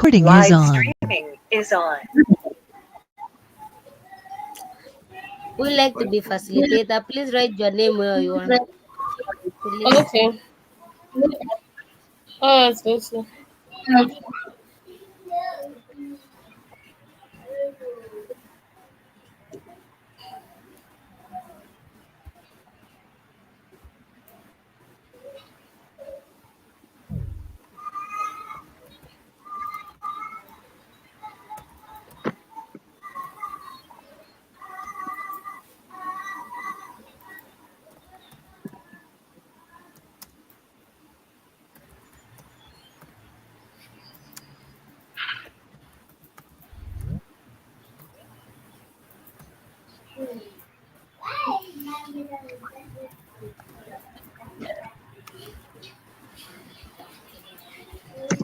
Live streaming is on. Would you like to be facilitator? Please write your name where you want. Please. Okay. Oh, it's good.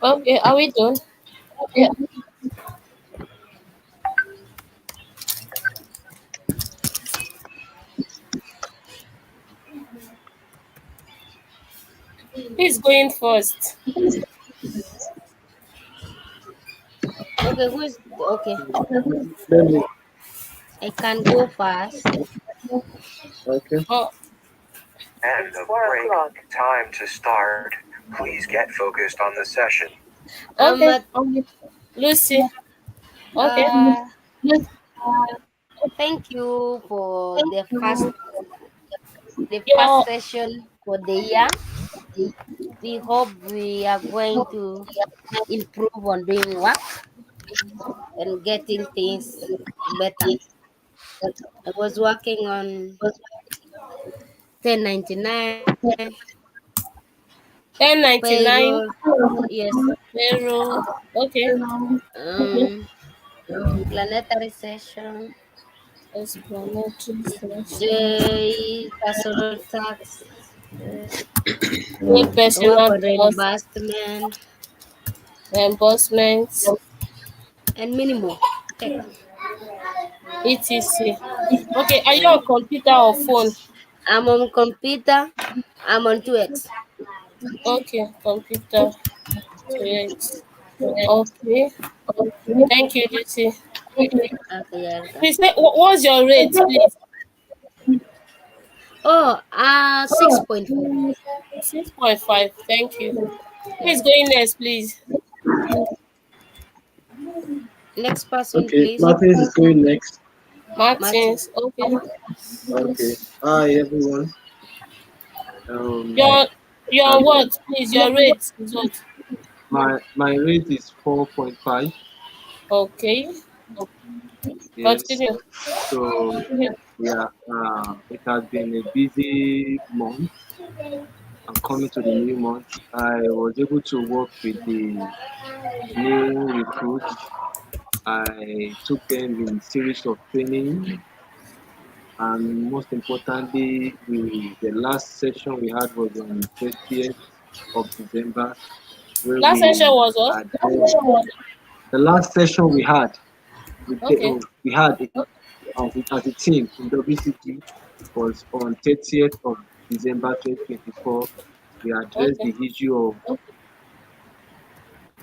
Okay, are we done? Who's going first? Okay, who is okay? Let me. I can go first. Okay. Oh, And the break. Time to start. Please get focused on the session. okay. Ahmed, Lucy. Okay. uh, thank you for the first Your session for the year. We hope we are going to improve on doing work and getting things better. I was working on 1099 1099 payroll. Yes. zero. Okay. Um, planetary session. Explanatory session. The personal tax. Pay Work personal on cost, reimbursement reimbursements, and many more. Okay. etc. Okay, are you on computer or phone? I'm on computer. I'm on 2x. Okay, computer. Great. Okay. Thank you, Lucy. Okay, you're welcome. Please, what's your rate, please? Oh, 6.5. 6.5. Thank you. Yeah. Who's going next, please? Next person, Okay. please. Martins is going next. Martin. Martins. Okay. Okay. Hi everyone. Um, Your um what, please? Your rate is what? my rate is 4.5. Okay. Yes. Continue. So yeah, it has been a busy month. I'm coming to the new month. I was able to work with the new recruits. I took them in series of training, and most importantly, the last session we had was on 30th of December, where Last session we was what? addressed the last session Okay. we had as a team in WCG was on 30th of December 2024. We addressed Okay. the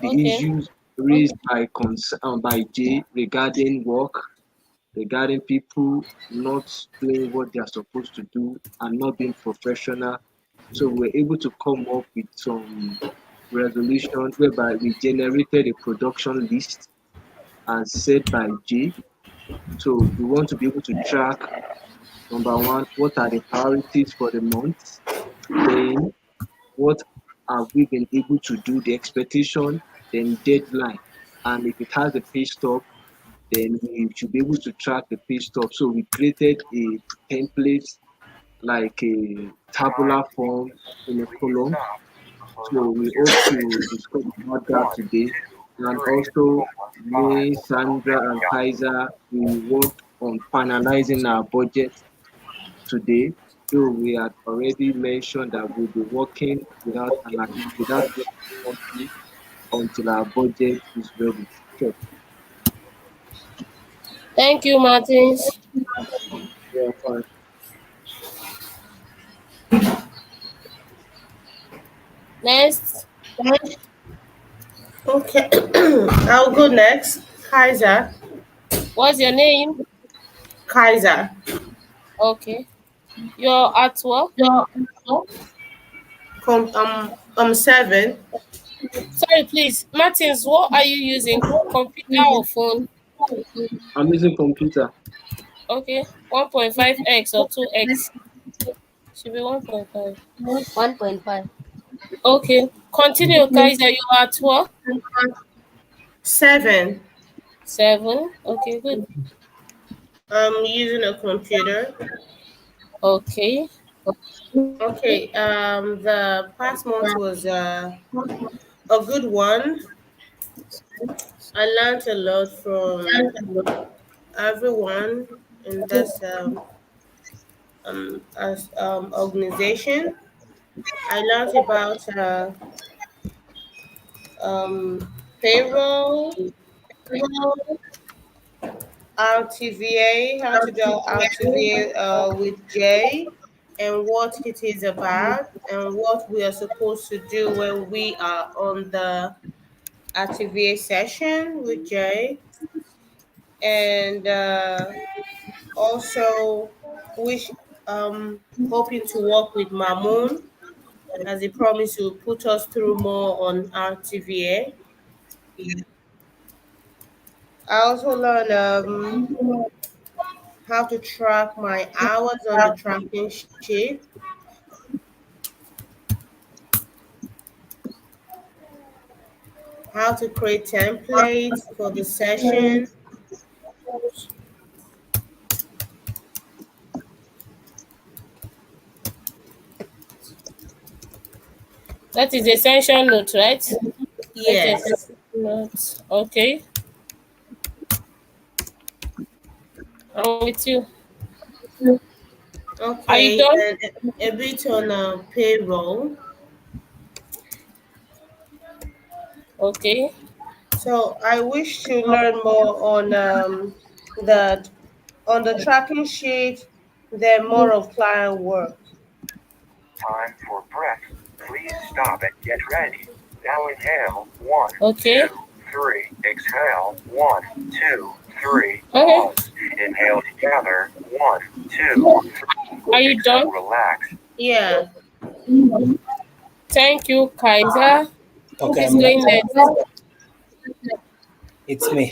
Okay. issues raised by Jay regarding work, regarding people not doing what they are supposed to do and not being professional. So we were able to come up with some resolution whereby we generated a production list as said by Jay. So we want to be able to track number one, what are the priorities for the month? Then what have we been able to do, the expectation, then deadline. And if it has a pay stop, then we should be able to track the pay stop. So we created a template like a tabular form in a column. So we hope to discuss about that today. And also me, Sandra and Kaiser, we worked on finalizing our budget today, though we had already mentioned that we'll be working without working until our budget is ready. Sure. Thank you, Martins. Yeah, fine. Next. Okay. I'll go next. Kaiser. What's your name? Kaiser. Okay. Your artwork? I'm 7. Sorry, please. Martins, what are you using? Computer or phone? I'm using computer. Okay. 1.5x or 2x? Should be 1.5. 1.5. Okay. Continue, Kaiser. You are at what? 7. 7. Okay, good. I'm using a computer. Okay. Okay. The past month was a good one. I learned a lot from everyone in this organization. I learned about payroll, RTVA, how to do RTVA with J, and what it is about, and what we are supposed to do when we are on the RTVA session with Jay, and also wish hoping to work with Mamoon as he promised to put us through more on RTVA. I also learned how to track my hours on the tracking sheet, how to create templates for the session. That is the essential note, right? Yes. Latest note. Okay. I'm with you. Are you Okay, done? and a bit on payroll. Okay. So I wish to learn more on that on the tracking sheet, then more of client work. Time for breath. Please stop and get ready. Now inhale. One, Okay. two, three. Exhale. One, two, three. Okay. Pause. Inhale together. One, two, three. Are you Exhale. done? Relax. Yeah. Thank you, Kaiser. Who Okay, is I'm going next. next? It's me.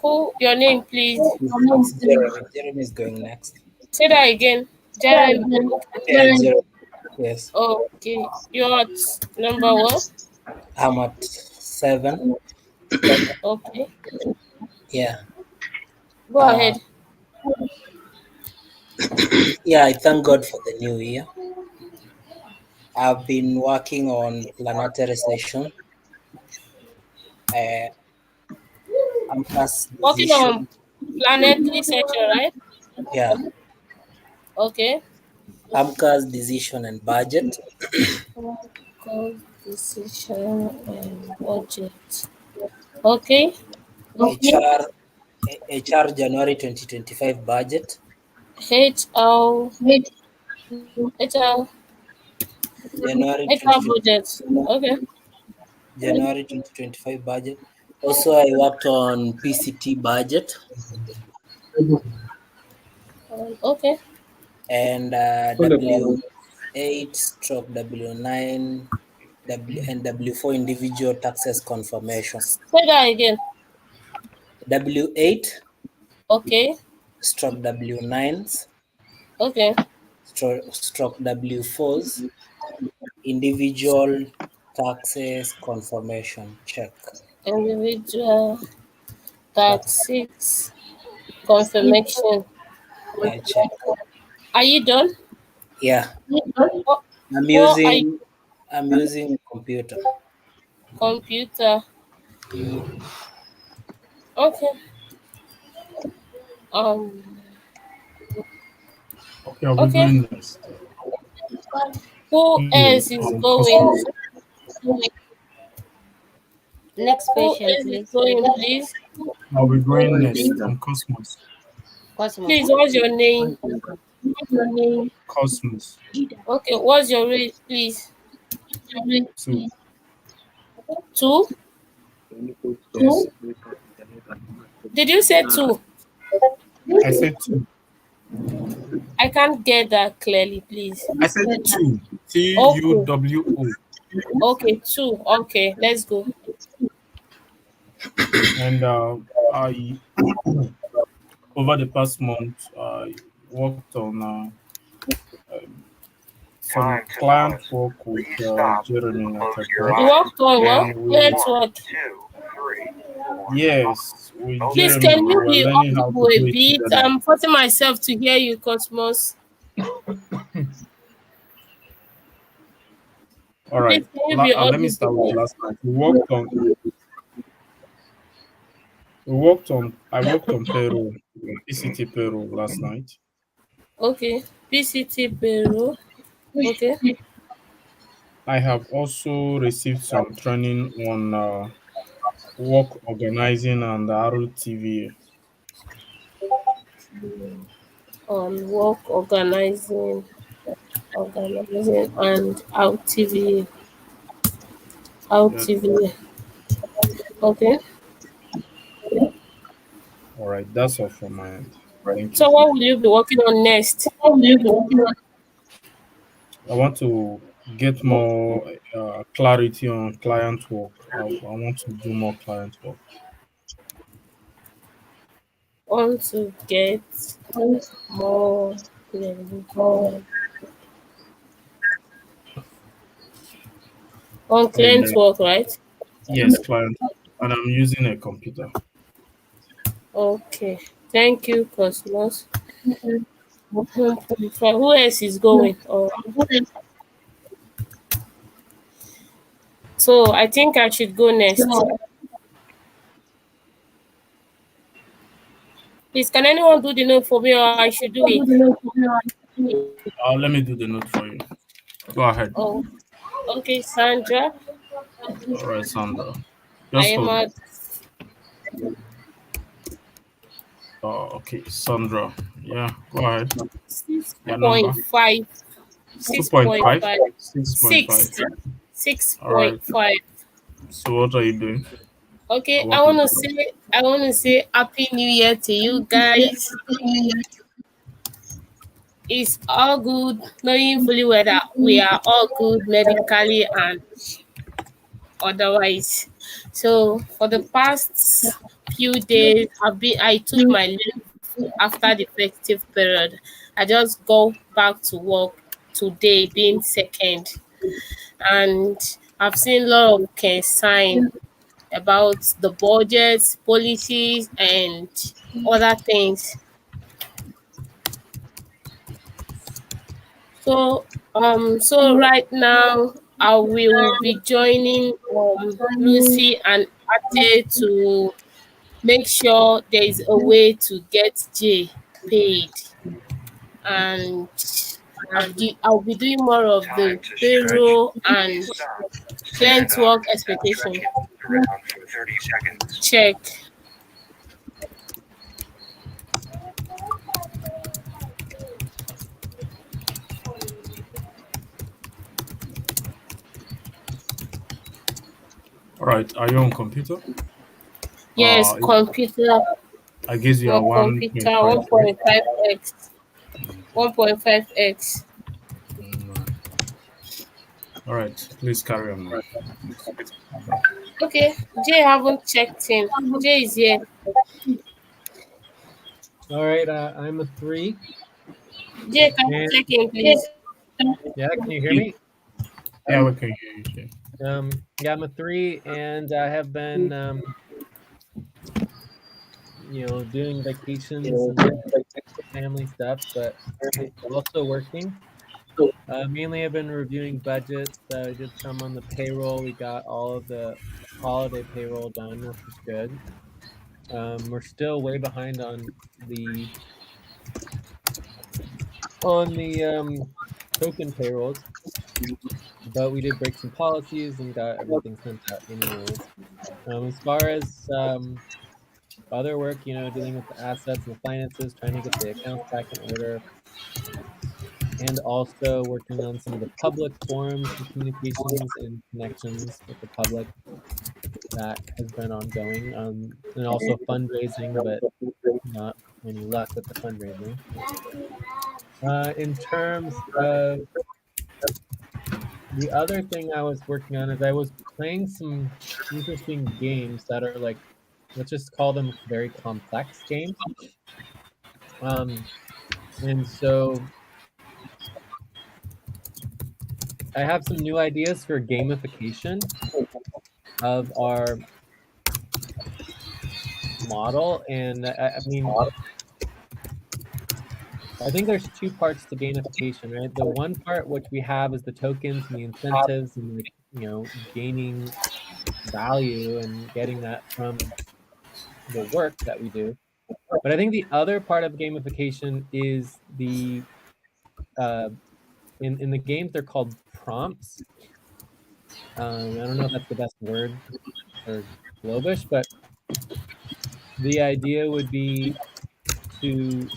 Who? Your name, please. It's Jeremy. Jeremy is going next. Say that again. Jeremy. Yeah, Jeremy. Yes. Okay. You're at number what? I'm at 7. Okay. Yeah. Go Uh, ahead. yeah, I thank God for the new year. I've been working on planetary session, uh, AMCAS Working on decision. planetary section, right? Yeah, Okay. AMCAS decision and budget. Call decision and budget. Okay. HR HR January 2025 budget. HR, HR, January HR 2020, budget. Okay. January 2025 budget. Also, I worked on PCT budget Okay. and W8 stroke W9 and W4 individual taxes confirmation. Say that again. W8 Okay. stroke W9s Okay. stroke W4s individual taxes confirmation check. Individual Tax, taxes confirmation. yeah, check. Are you done? Yeah, What, I'm what are you? using I'm using computer. Computer. Okay. Um. Okay, I'll be Okay. going next. Who Hello, else is going? Cosmos. Next Who patient, else is please. going, please? I'll be going next. Brenda. I'm Cosmos. Cosmos. Please, what's your name? Cosmos. Okay, what's your rate, please? 2. 2. any host of Yes. Breakfast Internet at Market. Did you say Uh, two? I said two. I can't get that clearly, please. I said two. Okay. TUWO. Okay, two. Okay, let's go. And I, over the past month, I worked on some Time to client pause. work with Please stop. Jeremy at Close your Airport. You eyes. worked on what? Count And we, Client one, work. two, three, four, five. yes, with Open Please, your Jeremy, can we you were be eyes. learning how to audible a do it bit? together. I'm forcing myself to hear you, Cosmos. All right, Please, can you be let me start with audible? last night. I worked on payroll, ECT payroll last night. Okay. PCT Bureau. Okay. I have also received some training on work organizing and ROTV. On work organizing and Yes. LTV. Okay. All right, that's all from my end. Thank you. So what will you be working on next? I want to get more clarity on client work. I want to do more client work. Want to get more clarity on And client work, right? yes, client, and I'm using a computer. Okay. Thank you, Cosmos. 1.5. Who else is going? Oh, so I think I should go next. Please, can anyone do the note for me or I should do it? Let me do the note for you. Go ahead. Oh, okay, Sandra. All right, Sandra. I Just am hold on. at Okay, Sandra. Yeah, go ahead. Your number. 6.5. 2.5. 6.5. 6.5. 6. All right. 6.5. So what are you doing? Okay, What is it? I wanna say Happy New Year to you guys. It's all good, knowing fully well that we are all good medically and otherwise. So for the past few days, I took my leave after the festive period. I just go back to work today, being second, and I've seen a lot of concern about the budgets, policies, and other things. So right now I will be joining Lucy and Ate to make sure there is a way to get J paid, and I'll be doing more of the Time to stretch. payroll Please and stop. Stand client up work and stretch expectation. around for 30 seconds. Check. All right. Are you on computer? Yes, computer I guess you are on computer 1.5, right? 1.5x. 1.5x. Mm, all right. Please carry on now. Okay, Jay haven't checked in. Jay is here. All right, I'm a three, Jay, can you and check in, please? yeah, can you hear me? Yeah, we can hear you. Okay. Yeah, I'm a three, and I have been, doing vacations and family stuff, but also working. Mainly, I've been reviewing budgets. I did some on the payroll. We got all of the holiday payroll done, which was good. We're still way behind the on the token payrolls, but we did break some policies and got everything sent out anyways. As far as other work, dealing with the assets and the finances, trying to get the accounts back in order, and also working on some of the public forums and communications and connections with the public. that has been ongoing, and also fundraising, but not any luck with the fundraising. In terms of the other thing I was working on is I was playing some interesting games that are like, let's just call them very complex games. And so I have some new ideas for gamification of our model. And I mean, I think there's two parts to gamification, right? The one part which we have is the tokens and the incentives and like, gaining value and getting that from the work that we do. But I think the other part of gamification is the uh, in the games they're called prompts. I don't know if that's the best word for Globish, but the idea would be to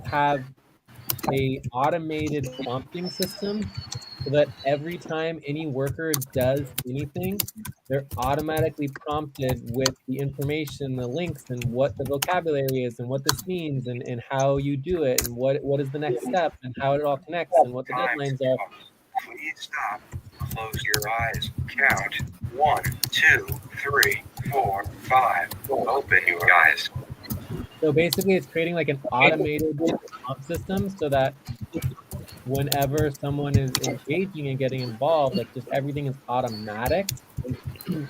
have a automated prompting system so that every time any worker does anything, they're automatically prompted with the information, the links, and what the vocabulary is, and what this means, and how you do it, and what is the next step, and how it all connects, and what the Time's deadlines are. up. Please stop. Close your eyes. Count. 1, 2, 3, 4, 5. Open your eyes. So basically, it's creating like an automated prompt system so that whenever someone is engaging and getting involved, like just everything is automatic.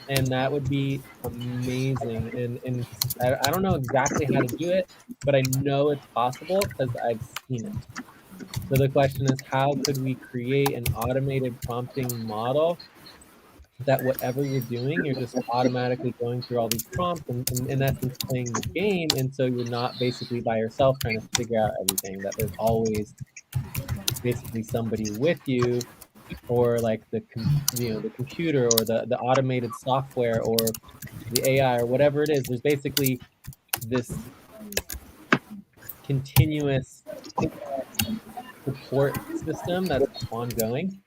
And that would be amazing. And I don't know exactly how to do it, but I know it's possible because I've seen it. So the question is, how could we create an automated prompting model that whatever you're doing, you're just automatically going through all these prompts and in essence playing the game. And so you're not basically by yourself trying to figure out everything, that there's always basically somebody with you, or like the computer or the automated software or the AI or whatever it is. There's basically this continuous support system that's ongoing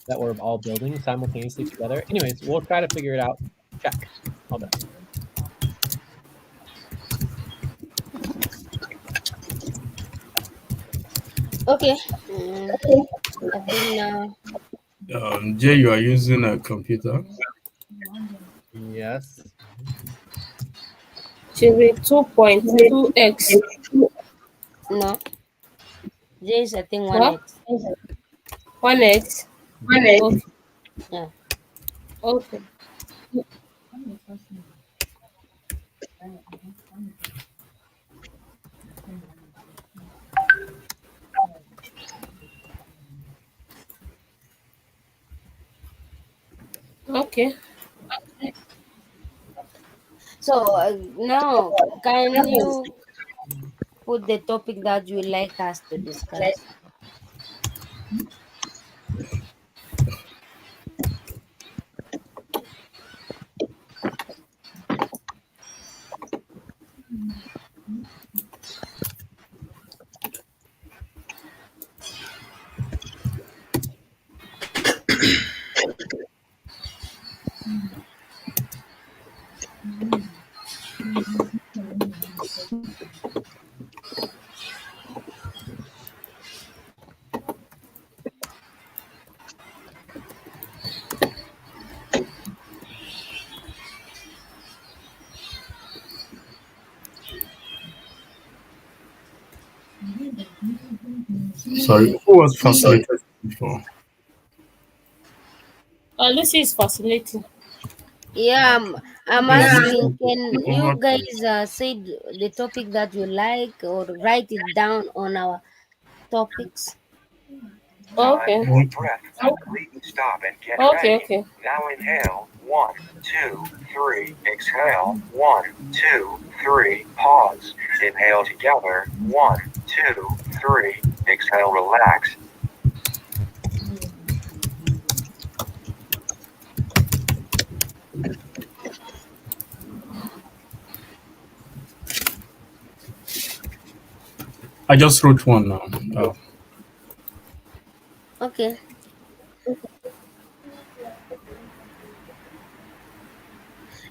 that we're all building simultaneously together. Anyways, we'll try to figure it out. Check. All done. Okay. I think now. Jay, you are using a computer. Yes. Should be 2.2x. No. Jay is I think one What? X. 1x. Mhm. Okay. Yeah. Okay. Okay. So now, can you put the topic that you like us to discuss? Sorry, who was facilitating before? Lucy is fascinating. Yeah, I'm Please, asking, can you over. guys say the topic that you like or write it down on our topics? Time Okay. for Okay. breath. Please stop and get Okay. ready. Okay. Now inhale. 1, 2, 3. Exhale. 1, 2, 3. Pause. Inhale together. 1, 2, 3. Exhale. Relax. I just wrote one now. Okay.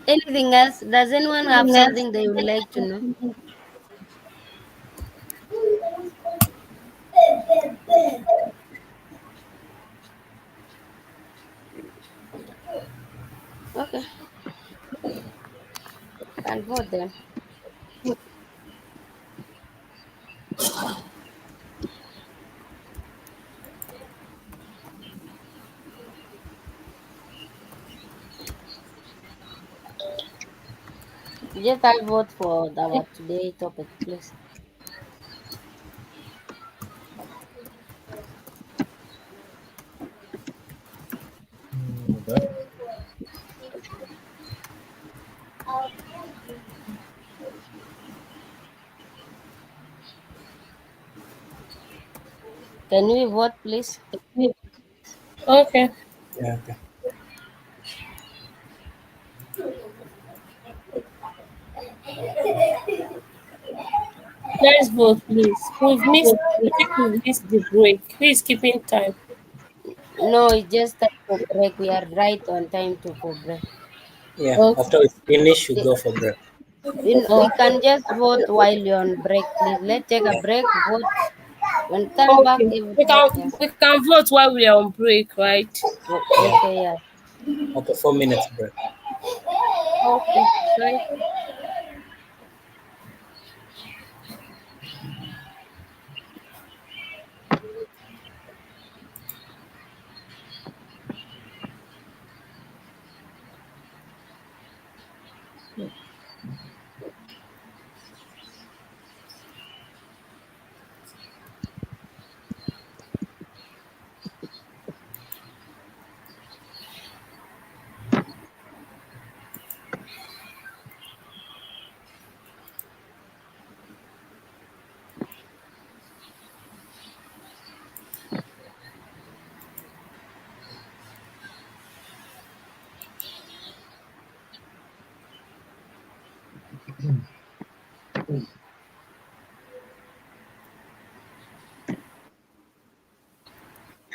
Anything else? Does anyone have something they would like to know? Okay, can vote then. Just I vote for our today topic, please. But Can we vote, please? Okay. Yeah, okay. Let's vote, please. We've missed. I think we've missed the break. Who is keeping time? No, it's just time for break. We are right on time to for break. Yeah, Okay. after we finish, you We, go for break. we can just vote while you're on break, please. Let's take a break, vote. When come back, Okay. We everybody. can Yes. we can vote while we are on break, right? Yeah. Okay, yeah. Okay, 4 minutes break. Okay. Fine.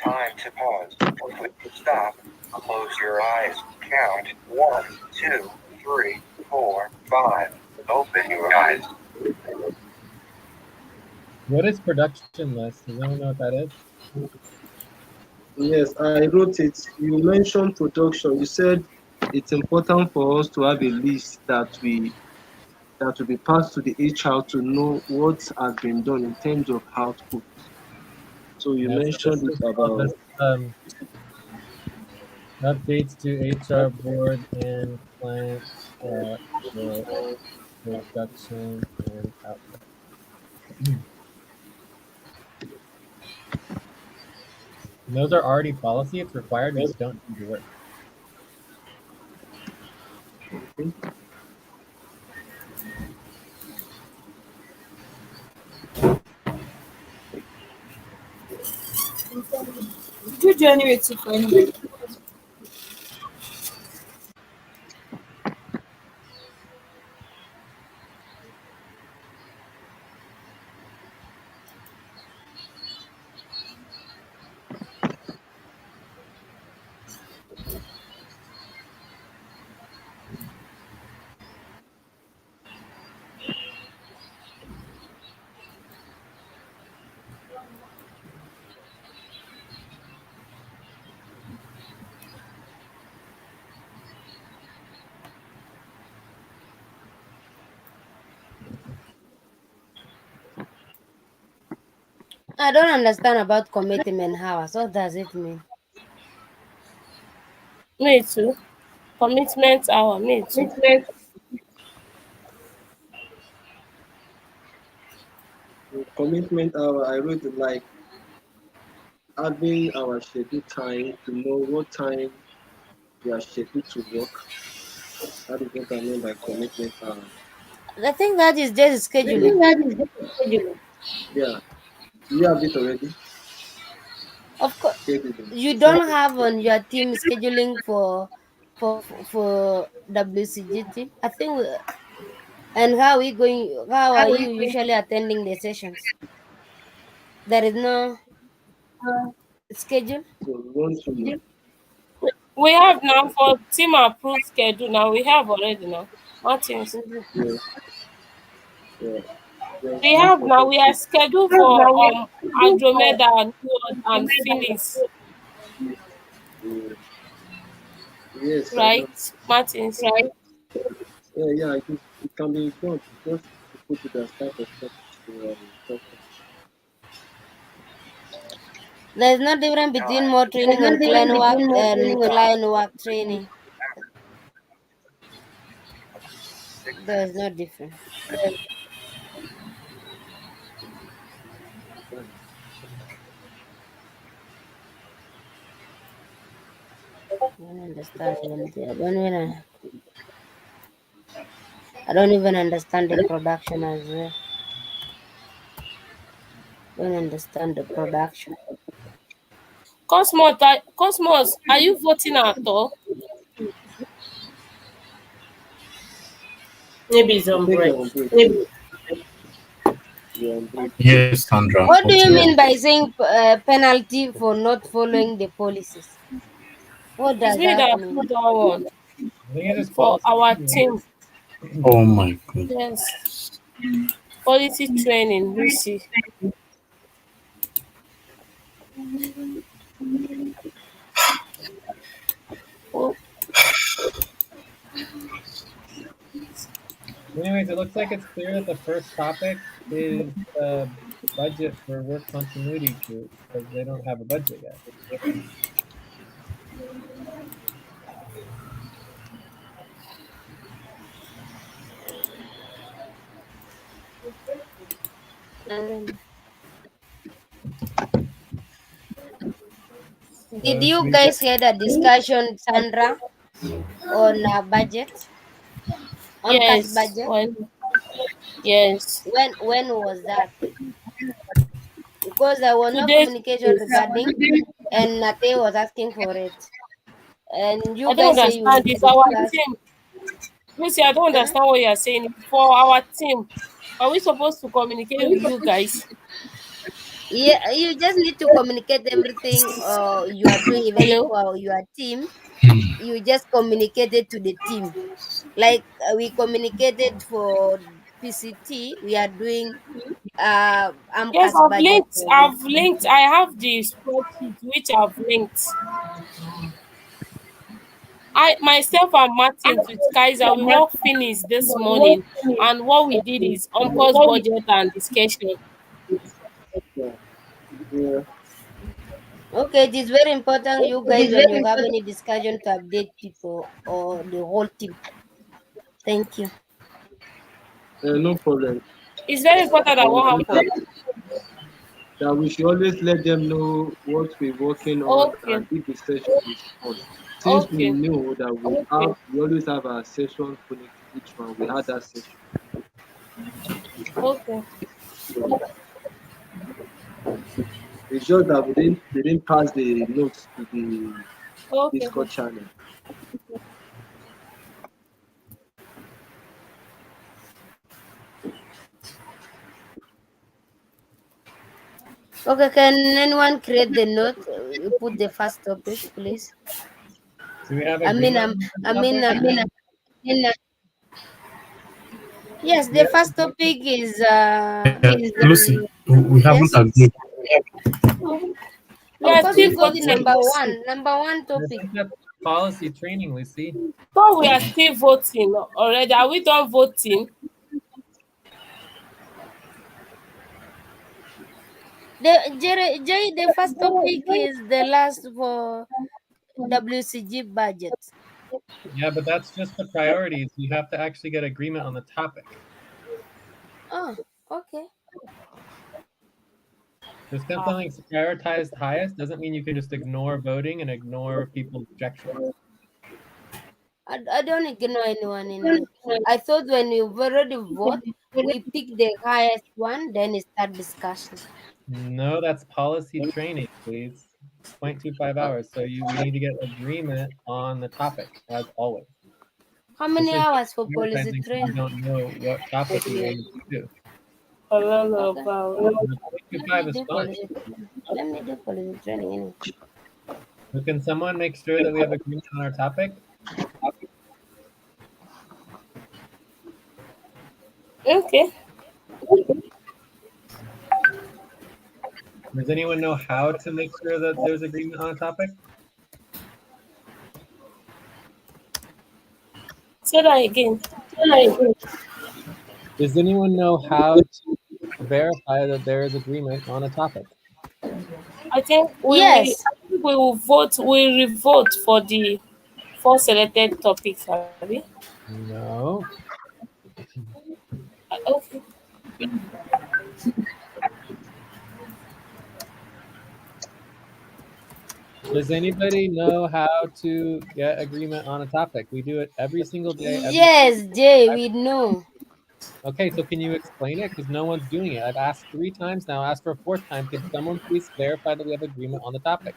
Time to pause. Click to stop. Close your eyes. Count 1, 2, 3, 4, 5. Open your eyes. what is production list? Does anyone know what that is? Yes, I wrote it. You mentioned production. You said it's important for us to have a list that will be passed to the HR to know what has been done in terms of output. So you Yeah, so mentioned this it is called about this updates to HR board and client for production and output. And those are already policy. It's required. We just don't do the work. Do January to find. I don't understand about commitment hours. What does it mean? Me too. Commitment hour. Me too. commitment hour. I wrote it like having our scheduled time to know what time we are scheduled to work. That is what I mean by commitment hour. I think that is just scheduling. Yeah. Do you have it already? Of course, Scheduling. you don't have on your team scheduling for WCGT. I think. And how we going? How are you usually attending the sessions? There is no schedule. So we want to We have now for team approved schedule now. We have already now. Martins. Yeah, yeah. There's We room have for now. them We are to. scheduled for Andromeda and Phoenix, Yeah. Yes, I know. right? Martins. Yeah, yeah. It can be done. Just people to the start of topics to talk on. There's no difference between more training on client work and client work training. There's no difference. I don't understand anything. I don't even understand the production as well. Don't understand the production. Cosmos, are you voting at all? Maybe it's I on think break. you're on break. You're on break. Okay. Yes, Sandra. What do What's you wrong? mean by saying penalty for not following the policies? What It's does me that that mean? approved that one I think it's just for policy our training. team. Oh my god. Yes. Quality training, Lucy. Oh, Anyways, it looks like it's clear that the first topic is budget for work continuity groups because they don't have a budget yet. And did So should you we get? guys hear the discussion, Sandra, on budget, on cash yes. budget? Yes. When was that? Because there was no Today, communication regarding, and Nate was asking for it. And you I don't guys say you understand will this. Our discuss. team. Lucy, I don't Huh? understand what you're saying. For our team, are we supposed to communicate with you guys? Yeah, you just need to communicate everything you are doing, even Hello? for your team. You just communicate it to the team. Like we communicated for PCT, we are doing Yes, AMCAS budget for the. I've linked. I have the spreadsheet which I've linked. I myself and Martins with Kaiser, we work finish this morning, and what we did is on-course budget and discussion. Yeah. Yeah. Okay, it is very important, you guys, when you have any discussion, to update people or the whole team. Thank you. No problem. It's very important that what We happened. that we should always let them know what we're working on Okay, and if the session is on. Since we okay, know that we always have our session connected to each one, we had that session. okay, So it's just that they didn't pass the notes to the okay. Discord channel. Okay, can anyone create the note? Put the first topic, please. Do we have I mean, agreement on the topic? yes, the Yeah. first topic is Lucy, we haven't yes. agreed. We Of are course, still we go the voting, Lucy. number one I topic. think that's policy training, Lucy. But we are still voting already. Are we done voting? The first topic is the last for WCG budget. Yeah, but that's just the priorities. You have to actually get agreement on the topic. Oh, okay. Just because Ah, something's prioritized highest doesn't mean you can just ignore voting and ignore people's objections. I don't ignore anyone in. I thought when you've already vote, we pick the highest one, then start discussion. No, that's policy training, please. 0.25 Uh, hours. So we need to get agreement on the topic, as always. how This many is just hours for policy prioritizing because you training? don't know what topic you want to do. a lot Okay, about. And the let 0.25 me is do fine. policy. Let me do policy training anyway. So can someone make sure that we have agreement on our topic? Okay. Does anyone know how to make sure that there's agreement on a topic? Say that again. Does anyone know how to verify that there is agreement on a topic? I think Yes. we will vote. We revote for the four selected topics. Abi? No. Okay. Does anybody know how to get agreement on a topic? We do it every single day. Yes, Jay, we know. Okay, so can you explain it? Because no one's doing it. I've asked 3 times now. Asked for a fourth time. Could someone please verify that we have agreement on the topic?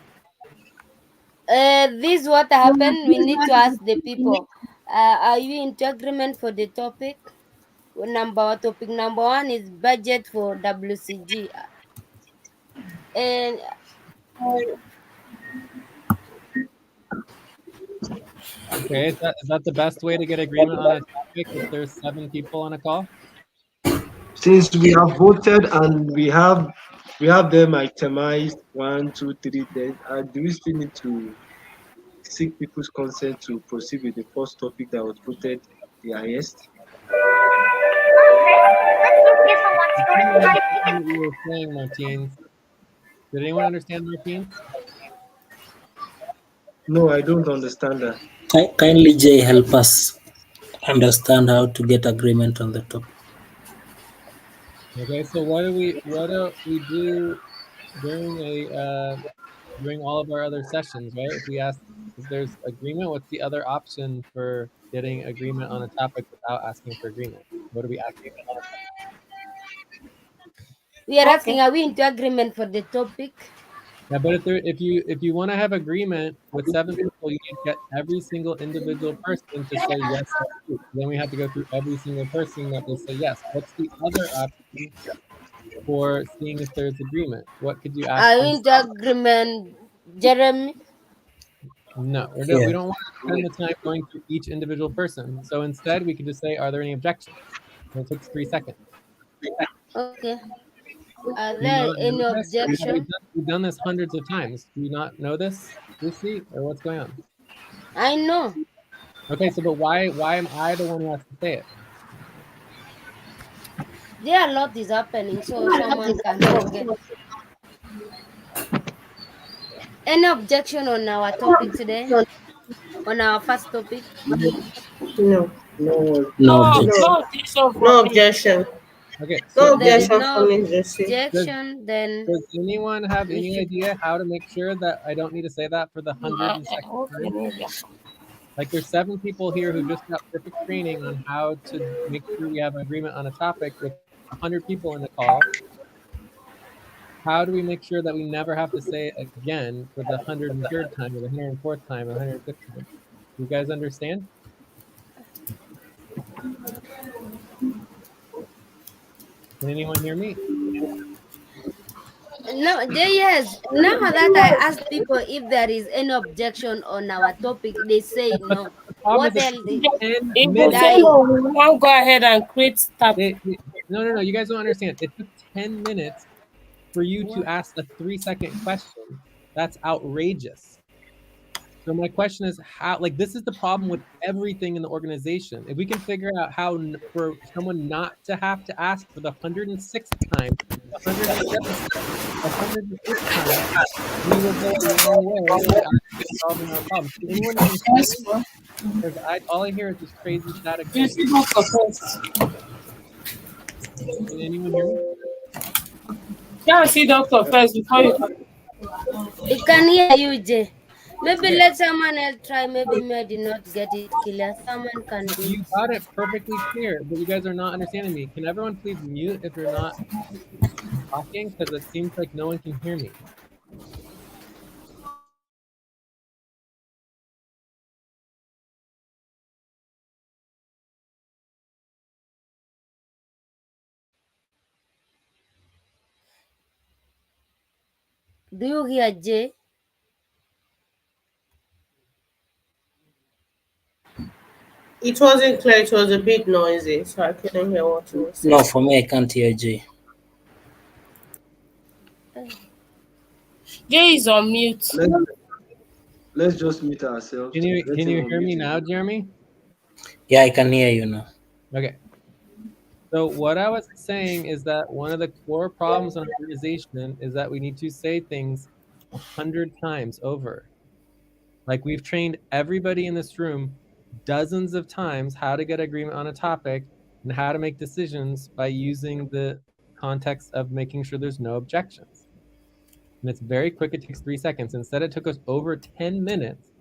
This what happened. We need to ask the people. Are you into agreement for the topic? Topic number one is budget for WCG, and Okay, is that the best way to get agreement on a topic if there's 7 people on a call? Since we have voted and we have them itemized 1, 2, 3, then do we still need to seek people's consent to proceed with the first topic that was voted the highest? I didn't understand what you were saying, Martins. Did anyone understand Martins? No, I don't understand that. Kindly, Jay, help us understand how to get agreement on the topic. Okay, so what do we do during during all of our other sessions, right? If we ask if there's agreement, what's the other option for getting agreement on a topic without asking for agreement? What do we ask? we are asking, Okay. are we into agreement for the topic? Yeah, but if you want to have agreement with 7 people, you need to get every single individual person to say yes. Or no. Then we have to go through every single person that they say yes. What's the other option for seeing if there's agreement? What could you ask Are we them? into agreement, Jeremy? No, we Yeah. don't want to spend the time going through each individual person. So instead, we could just say, "Are there any objections?" And it takes 3 seconds. Okay. Are Do you there not know any this? objection? We've done this hundreds of times. Do you not know this, Lucy, or what's going on? I know. Okay, so but why am I the one who has to say it? There are a lot is happening, so someone can forget. Any objection on our topic today? On our first topic? No, No, No No, objection. no, no objection for no me. objection. Okay, No If so there is objection for no me, Josie. does objection, then does anyone have we any should. idea how to make sure that I don't need to say that for the hundred and second Okay, time? maybe. Like there's 7 people here who just got perfect training on how to make sure we have agreement on a topic with 100 people in the call. How do we make sure that we never have to say it again for the 103rd time or the 104th time or the 105th time? You guys understand? Can anyone hear me? No, yes. Now that I asked people if there is any objection on our topic, they say But no. the problem is What it else? takes They 10 If we say minutes. no, die. we will now go ahead and create tab. No, you guys don't understand. It took 10 minutes for you to What? ask a 3-second question. That's outrageous. So my question is how, like, this is the problem with everything in the organization. If we can figure out how for someone not to have to ask for the 106th time, the 107th time, the 108th time, we will go a long way to actually solving our problems. Can anyone even hear Yes, me? bro. Because all I hear is this crazy static You thing. see doctor first. Can anyone hear me? Yeah, see doctor first before you can. We can hear you, Jay. Maybe Okay, let someone else try. Maybe me did not get it clear. Someone can do you it. got it perfectly clear, but you guys are not understanding me. Can everyone please mute if you're not talking? Because it seems like no one can hear me. Do you hear, Jay? It wasn't clear. It was a bit noisy, so I couldn't hear what you were No, saying. for me, I can't hear Jay. Jay is on mute. Let's let's just mute ourselves. Let Can him you hear unmute me his now, mic. Jeremy? Yeah, I can hear you now. Okay. So what I was saying is that one of the core problems in our organization is that we need to say things 100 times over. Like we've trained everybody in this room dozens of times how to get agreement on a topic and how to make decisions by using the context of making sure there's no objections. And it's very quick. It takes 3 seconds. Instead, it took us over 10 minutes.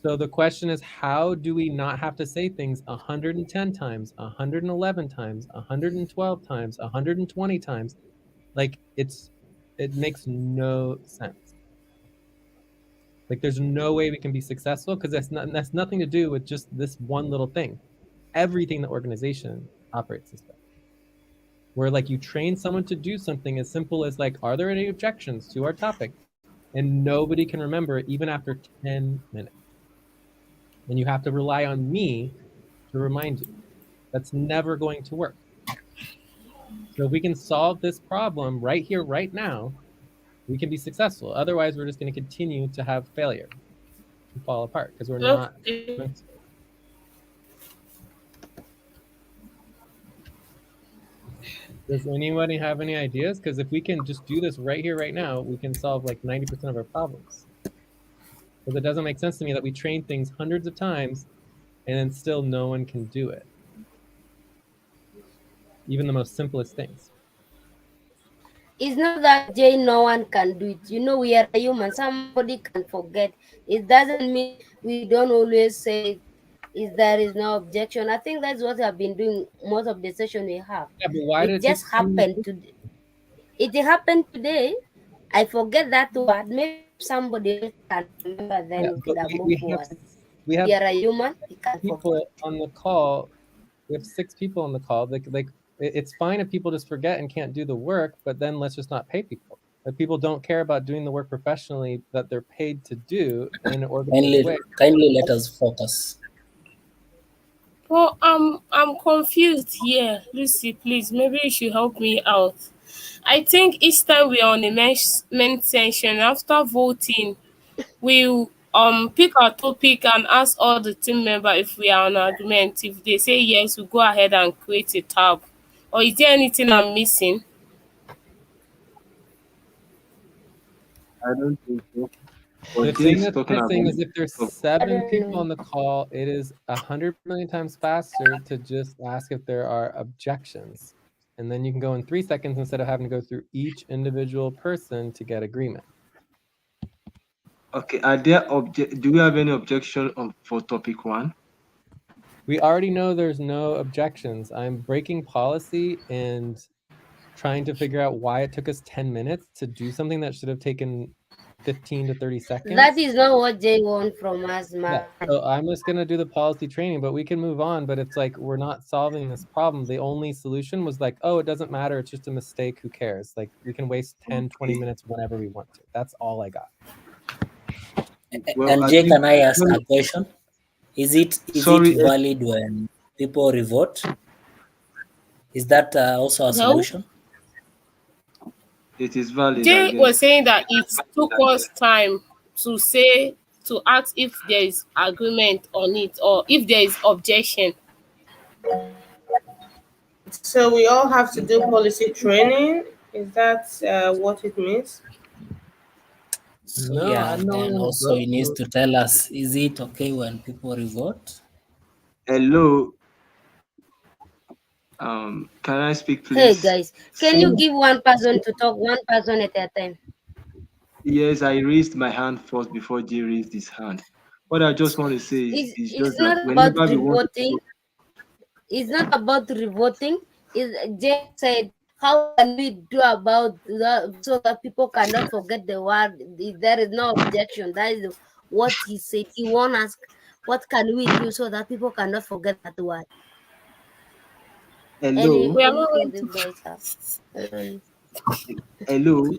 So the question is, how do we not have to say things 110 times, 111 times, 112 times, 120 times? Like it makes no sense. Like there's no way we can be successful because that's nothing to do with just this one little thing. Everything the organization operates this way. Where like you train someone to do something as simple as like, are there any objections to our topic? And nobody can remember it even after 10 minutes. And you have to rely on me to remind you. That's never going to work. So if we can solve this problem right here, right now, we can be successful. Otherwise, we're just going to continue to have failure and fall apart because we're not. Okay. Does anybody have any ideas? Because if we can just do this right here, right now, we can solve like 90% of our problems. Because it doesn't make sense to me that we train things hundreds of times and then still no one can do it. Even the most simplest things. It's not that Jay no one can do it. We are a human. Somebody can forget. It doesn't mean we don't always say is there is no objection. I think that's what I've been doing most of the session we have. Yeah, but why did It it take just so many happened today. It happened today. I forget that word. Maybe if somebody else can remember, Yeah, then we but could have moved we have forward. we We have are a human. We can forget. people on the call. We have 6 people on the call. It's fine if people just forget and can't do the work, but then let's just not pay people. If people don't care about doing the work professionally that they're paid to do in an organized way. Kindly let us focus. Well, I'm confused here. Lucy, please, maybe you should help me out. I think each time we are on a main session, after voting, we pick our topic and ask all the team member if we are on agreement. If they say yes, we go ahead and create a tab. Or is there anything I'm missing? I don't think so. The But Jay thing is that's talking missing about is if there's of 7 people know. on the call, it is 100 million times faster to just ask if there are objections. And then you can go in 3 seconds instead of having to go through each individual person to get agreement. okay. Do we have any objection for topic one? We already know there's no objections. I'm breaking policy and trying to figure out why it took us 10 minutes to do something that should have taken 15 to 30 seconds. That is not what Jay wants from us, Yeah, man. so I'm just gonna do the policy training, but we can move on. But it's like we're not solving this problem. The only solution was like, oh, it doesn't matter. It's just a mistake. Who cares? Like we can waste 10, 20 minutes whenever we want to. That's all I got. Well, And I Jay, think. can I ask a question? Is it Sorry, valid when people revote? Is that also a No. solution? it is valid, I Jay was guess. saying that it took us time to say to ask if there is agreement on it or if there is objection. So we all have to do policy training. Is that what it means? So No, I yeah, don't then want to also go he needs through. to tell us, is it okay when people revote? Hello. Can I speak, Hey please? guys, can you give one person to talk, one person at a time? Yes, I raised my hand first before Jay raised his hand. What I just want to say is just It's that not about whenever we want to revoting. talk, It's not about revoting. Jay said, how can we do about that so that people cannot forget the word? If there is no objection. That is what he said. He won't ask, what can we do so that people cannot forget that word? hello, We are not going Anything to. you guys have? hello,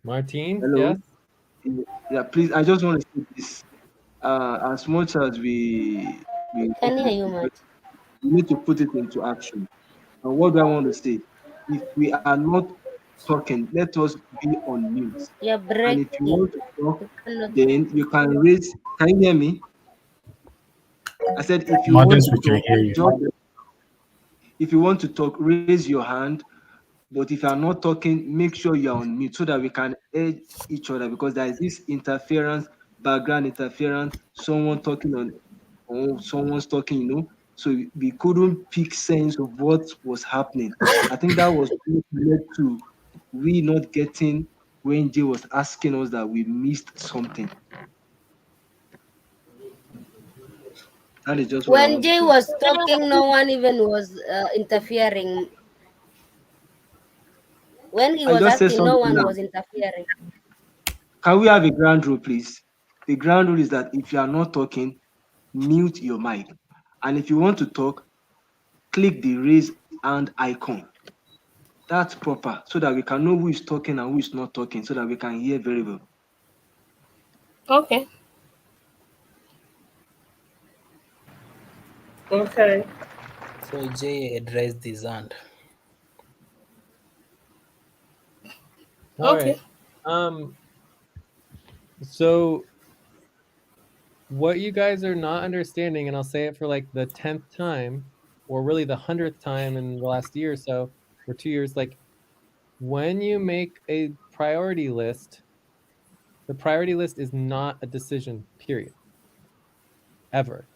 Martine, hello. yes. Yeah, please. I just want to say this. as much as we Can hear want you to much. we need to put it into action. And what do I want to say? If we are not talking, let us be on mute. You're And if you breaking. want to talk, You cannot. then you can raise. Can you hear me? I said, if you want Martins, to we can talk, hear you. just if you want to talk, raise your hand. But if you are not talking, make sure you are on mute so that we can hear each other because there is this interference, background interference, someone talking on or someone's talking, So we couldn't pick sense of what was happening. I think that was what led to we not getting when Jay was asking us that we missed something. That is just what I When want to Jay say. was talking, no one even was interfering. When he I was just said asking, no something one now. was interfering. Can we have a ground rule, please? The ground rule is that if you are not talking, mute your mic. And if you want to talk, click the raise hand icon. That's proper so that we can know who is talking and who is not talking so that we can hear very well. Okay. Okay. So Jay addressed his hand. All Okay. right. Um. So what you guys are not understanding, and I'll say it for like the 10th time, or really the 100th time in the last year or so, or 2 years, like when you make a priority list, the priority list is not a decision, period. Ever.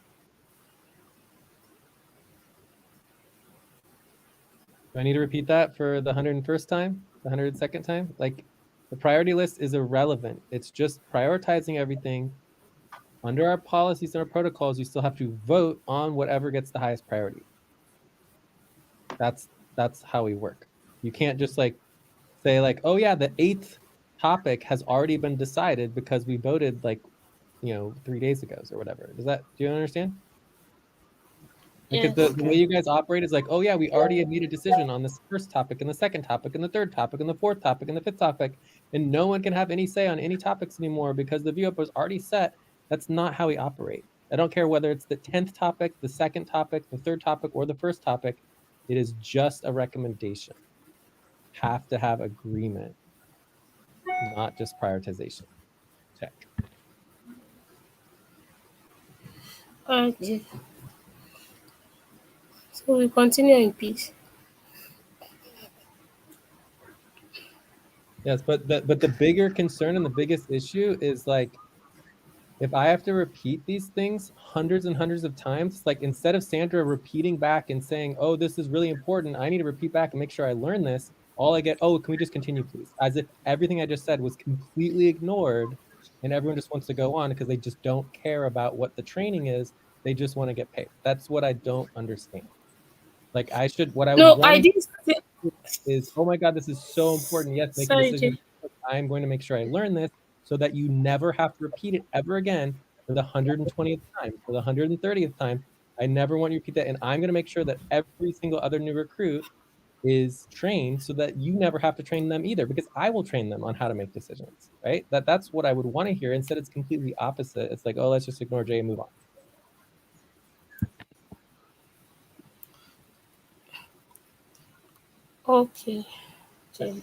Do I need to repeat that for the 101st time? The 102nd time? Like the priority list is irrelevant. It's just prioritizing everything. Under our policies and our protocols, you still have to vote on whatever gets the highest priority. That's how we work. You can't just like say like, oh yeah, the 8th topic has already been decided because we voted like 3 days ago or whatever. Do you understand? Like if the Yes. way Okay. you guys operate is like, oh yeah, we already made a decision on this first topic and the second topic and the third topic and the fourth topic and the fifth topic, and no one can have any say on any topics anymore because the view up was already set. That's not how we operate. I don't care whether it's the 10th topic, the second topic, the third topic, or the first topic. It is just a recommendation. Have to have agreement, not just prioritization. Check. All right. Yes. So we continue in peace. Yes, but the bigger concern and the biggest issue is like if I have to repeat these things hundreds and hundreds of times, like instead of Sandra repeating back and saying, "Oh, this is really important. I need to repeat back and make sure I learn this." All I get, "Oh, can we just continue, please?" As if everything I just said was completely ignored and everyone just wants to go on because they just don't care about what the training is. They just want to get paid. That's what I don't understand. Like what I would No, want I to didn't say. is, oh my God, this is so important. Yes, make a Sorry, decision. Jay. I'm going to make sure I learn this so that you never have to repeat it ever again for the 120th time, for the 130th time. I never want you to repeat that. And I'm going to make sure that every single other new recruit is trained so that you never have to train them either because I will train them on how to make decisions, right? That's what I would want to hear. Instead, it's completely opposite. It's like, oh, let's just ignore Jay and move on. Okay, Jay.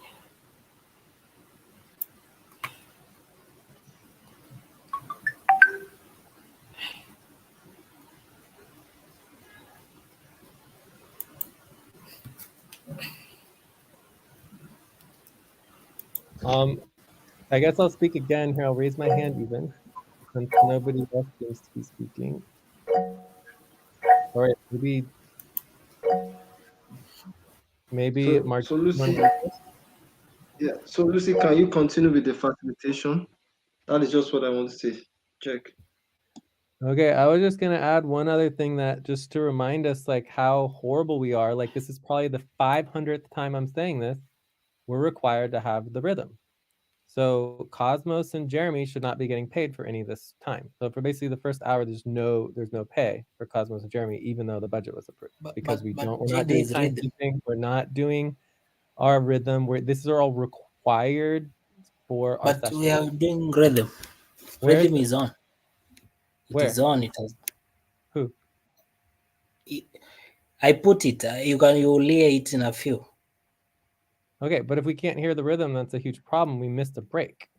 I guess I'll speak again here. I'll raise my hand even since nobody else seems to be speaking. All right, maybe So, Mark. so Lucy, yeah. So Lucy, can you continue with the facilitation? That is just what I want to say. Check. Okay, I was just gonna add one other thing that just to remind us like how horrible we are. Like this is probably the 500th time I'm saying this. We're required to have the rhythm. So Cosmos and Jeremy should not be getting paid for any of this time. So for basically the first hour, there's no pay for Cosmos and Jeremy, even though the budget was approved. But Because but but we're Jay, not there doing is rhythm. timekeeping, we're not doing our rhythm. This is all required for our But we session. are doing rhythm. Where's Rhythm is on. It Where? is on. It has. Who? I put it. You will hear it in a few. Okay, but if we can't hear the rhythm, that's a huge problem. We missed a break.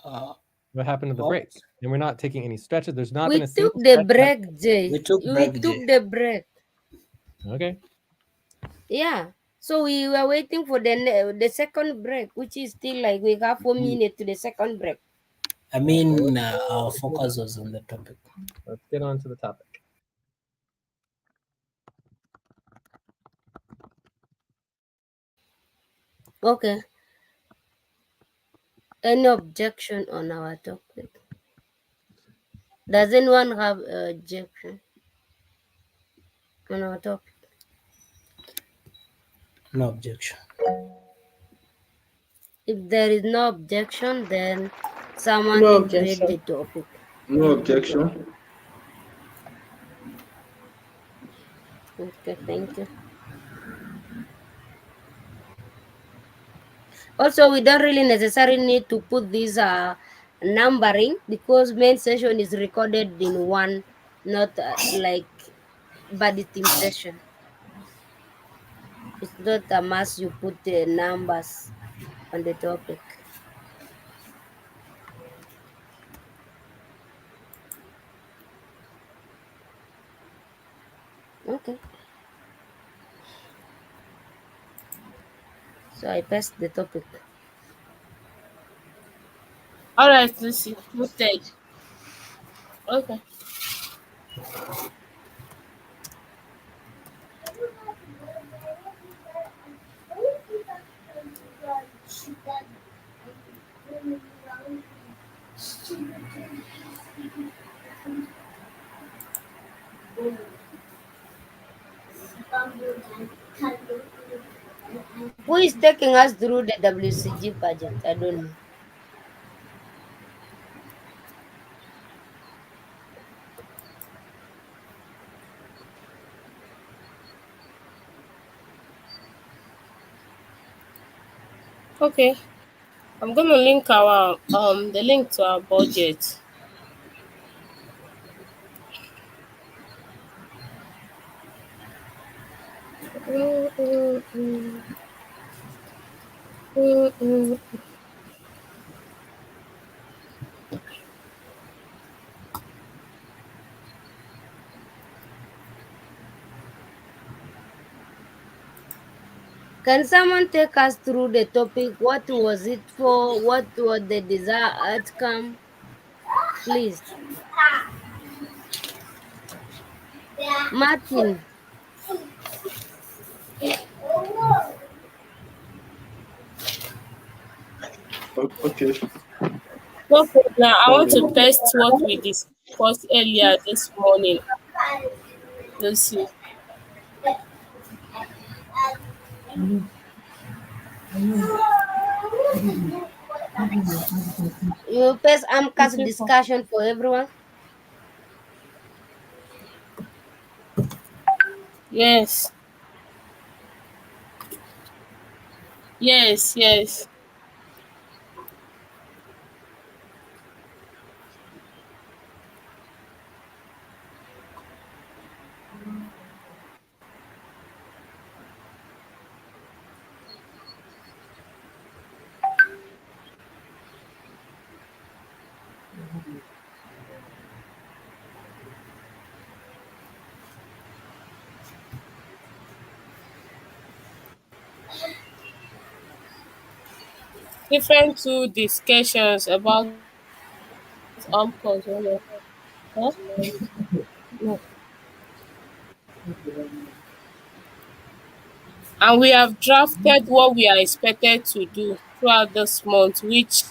Uh, What happened to the what? break? And we're not taking any stretches. There's not been We a took single the stretch. break, Jay. We took We break, took J. the break. Okay. Yeah. So we were waiting for the second break, which is still like we have 4 minutes to the second break. I Well, mean, our focus was on the topic. let's get on to the topic. Okay. Any objection on our topic? Does anyone have objection on our topic? No objection. If there is no objection, then someone No can create the objection. topic. No objection. Okay, thank you. Also, we don't really necessarily need to put this numbering because main session is recorded in one, not like body team session. It's not a must you put the numbers on the topic. Okay. So I paste the topic. All right, Lucy. Noted. Okay. Who is taking us through the WCG budget? I don't know. Okay. I'm gonna link our the link to our budget. Mm, mm, mm. Mm, mm. Can someone take us through the topic? What was it for? What was the desired outcome? Please. Martin, Okay. No problem. I want to Sorry. paste what we discussed earlier this morning. Lucy. you paste It's AMCA's people. discussion for everyone. Yes. Yes, yes. Different two discussions about control. Huh? No. And we have drafted what we are expected to do throughout this month, which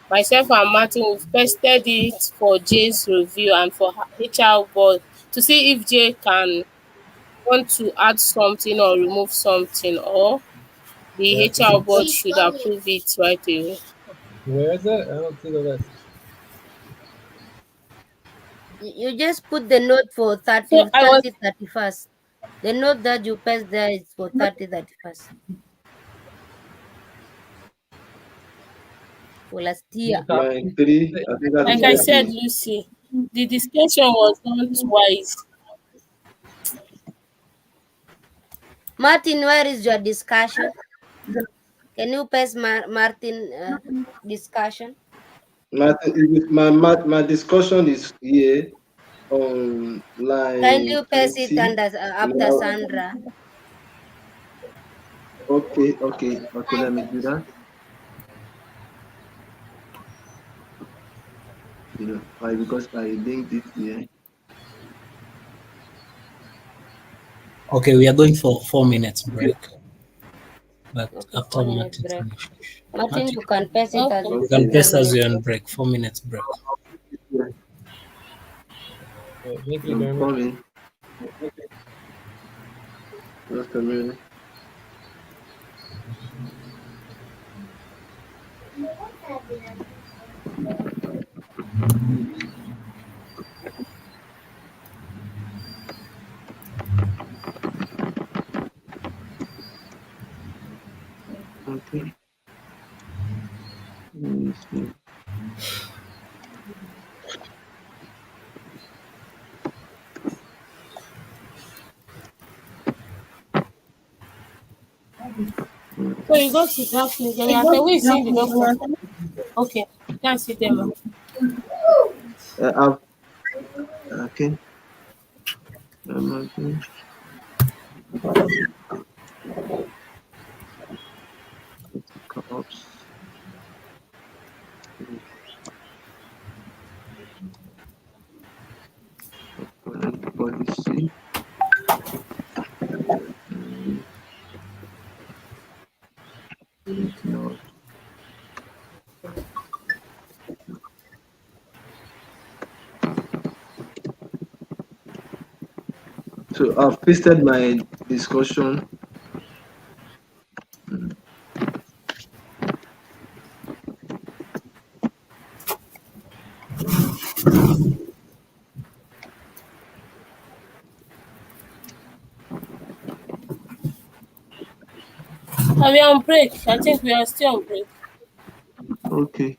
myself and Martin we've pasted it for Jay's review and for HR board to see if Jay can want to add something or remove something, or the HR board should approve it right away. Where is it? I don't see the list. You just put the note for So 30, I was 30, 31st. The note that you paste there is for 30, 31st. last Can year. you copy? Line 3, I think that Like is I line said, 3. Lucy, the discussion was not wise. Martin, where is your discussion? Can you pass Martin discussion? My discussion is here on Kindly line pass it 20. under after Now, Sandra. okay, let me do that. Why? Because I linked it here. Okay, we are going for 4 minutes break, but Okay, after 4 minutes Martin break. finishes, Martin, Martin, you can pass it Okay. you after can Okay, four pace as minutes you're on break. break. 4 minutes break. yeah, Thank you I'm very much. coming. Just a minute. Okay. Let me see. So you go sit down, finish, and you say, who is seeing the doctor? Okay, can sit there, ma. I've okay. Okay. Cups. Policy. No. So I've pasted my discussion. Are we on break? I think we are still on break. Okay.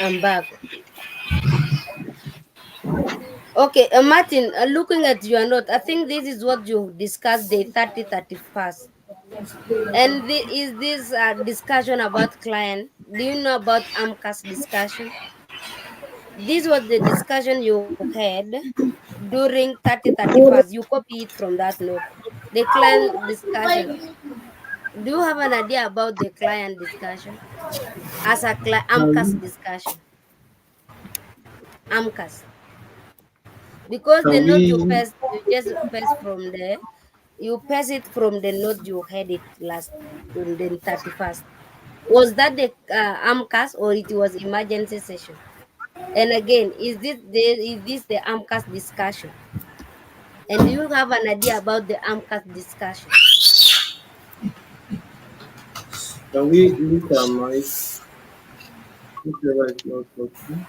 I'm back. Okay, Martin, looking at your note, I think this is what you discussed day 30, 31st. And is this discussion about client? Do you know about AMCAS discussion? This was the discussion you had during 30, 31st. You copy it from that note. The client discussion. Do you have an idea about the client discussion as a AMCAS Can discussion? AMCAS. Because the can note we you just pass from there, you pass it from the note you had it last on the 31st. Was that the AMCAS or it was emergency session? And again, is this the AMCAS discussion? And do you have an idea about the AMCAS discussion? look at my whoever is not talking?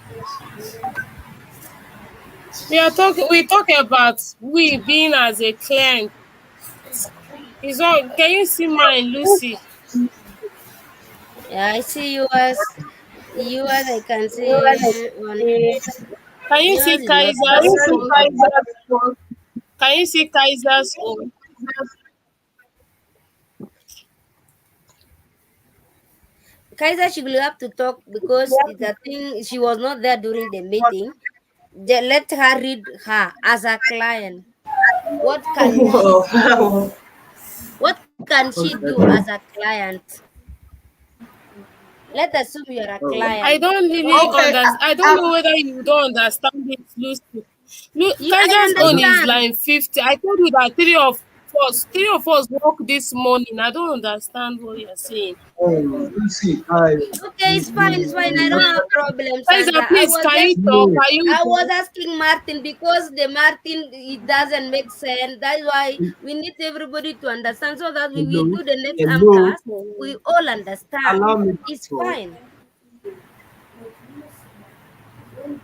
We talk about we being as a client. Is all can you see mine, Lucy? Yeah, I see yours. Yours, I can see on Can you see yours is not so Kaiser's own? visible. Can you see Kaiser's own? Kaiser, she will have to talk because the thing she was not there during the meeting. Let her read her as a client. What can she do? Wow. What can she do as a client? Let's assume you're a Oh, I client. don't really What Okay. understand. I don't know whether you don't understand it, Lucy. I Kaiser's own is understand. line 50. I told you that three of us work this morning. I don't understand what you're saying. you see, I Okay, it's fine. I don't have problem, Kaiser, Sandra. please, can you talk? no, Are you I was there? asking Martin because the Martin it doesn't make sense. That's why we need everybody to understand so that we hello, do the next hello, AMCAS, we all understand. allow me to It's talk. fine.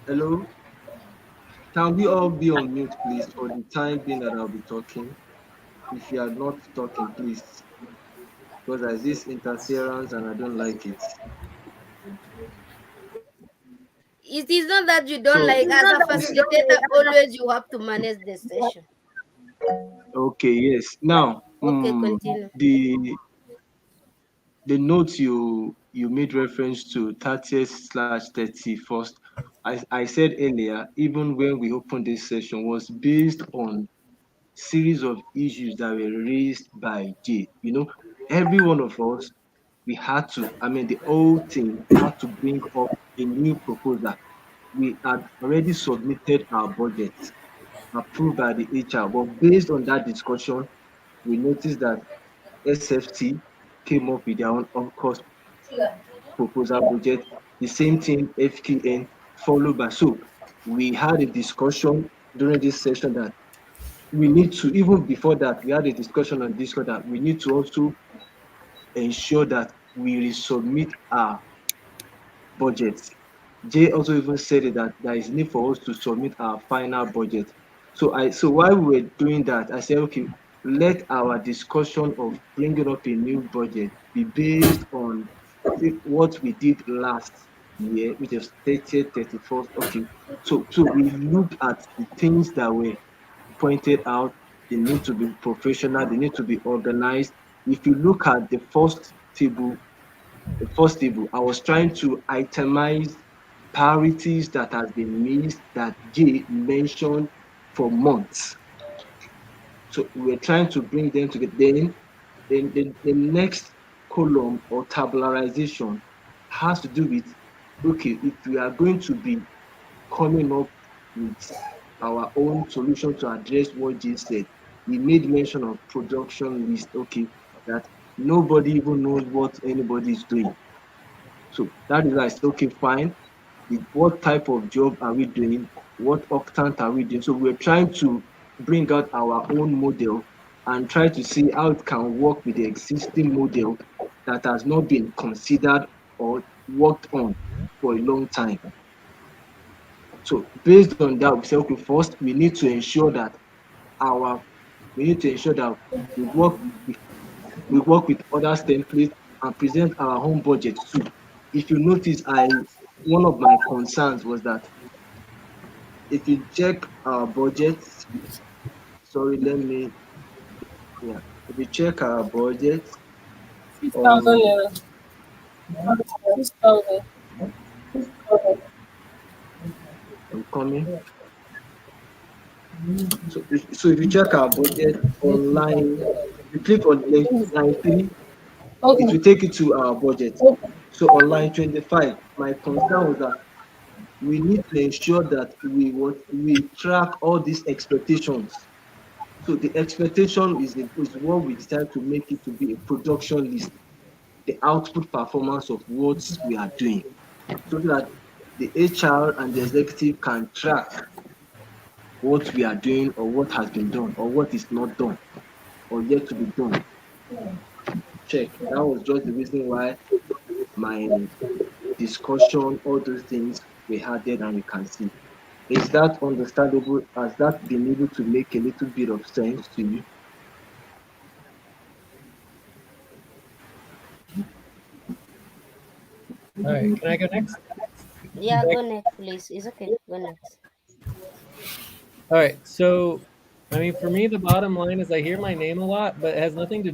Hello, can we all be on mute, please, for the time being that I'll be talking? If you are not talking, please, because there's this interference and I don't like it. It is not that you don't So, like as a facilitator, always you have to manage the session. okay, yes. Now, Okay, continue. the note you made reference to 30th slash 31st, I said earlier, even when we opened this session, was based on series of issues that were raised by Jay. Every one of us, we had to, I mean, the whole team had to bring up a new proposal. We had already submitted our budget approved by the HR, but based on that discussion, we noticed that SFT came up with their own cost proposal budget. The same thing FQN followed by. So we had a discussion during this session that we need to, even before that, we had a discussion on Discord that we need to also ensure that we resubmit our budget. Jay also even said it that there is need for us to submit our final budget. So while we were doing that, I said, okay, let our discussion of bringing up a new budget be based on what we did last year, which is 30th, 31st. Okay, so we looked at the things that were pointed out. They need to be professional. They need to be organized. If you look at the first table, I was trying to itemize priorities that has been missed that Jay mentioned for months. So we're trying to bring them together. Then the next column or tabularization has to do with, okay, if we are going to be coming up with our own solution to address what Jay said, he made mention of production list, okay, that nobody even knows what anybody is doing. So that is why I say, okay, fine. What type of job are we doing? What octant are we doing? So we're trying to bring out our own model and try to see how it can work with the existing model that has not been considered or worked on for a long time. So based on that, we say, okay, first our we need to ensure that we work with we work with others templates and present our own budget too. If you notice, I one of my concerns was that if you check our budget, sorry, let me yeah, if you check our budget 6,000 on naira. 6,000. I'm coming, So if you check our budget online, if you click on line 3, it will take you to our budget. So on line 25, my concern was that we need to ensure that we track all these expectations. So the expectation is what we decide to make it to be a production list, the output performance of what we are doing, so that the HR and the executive can track what we are doing or what has been done or what is not done or yet to be done. Check. That was just the reason why my discussion, all those things we had there and you can see. Is that understandable? Has that been able to make a little bit of sense to you? All right, can I go next? Yeah, go next, please. It's okay. Go next. All right, so I mean, for me, the bottom line is I hear my name a lot, but it has nothing to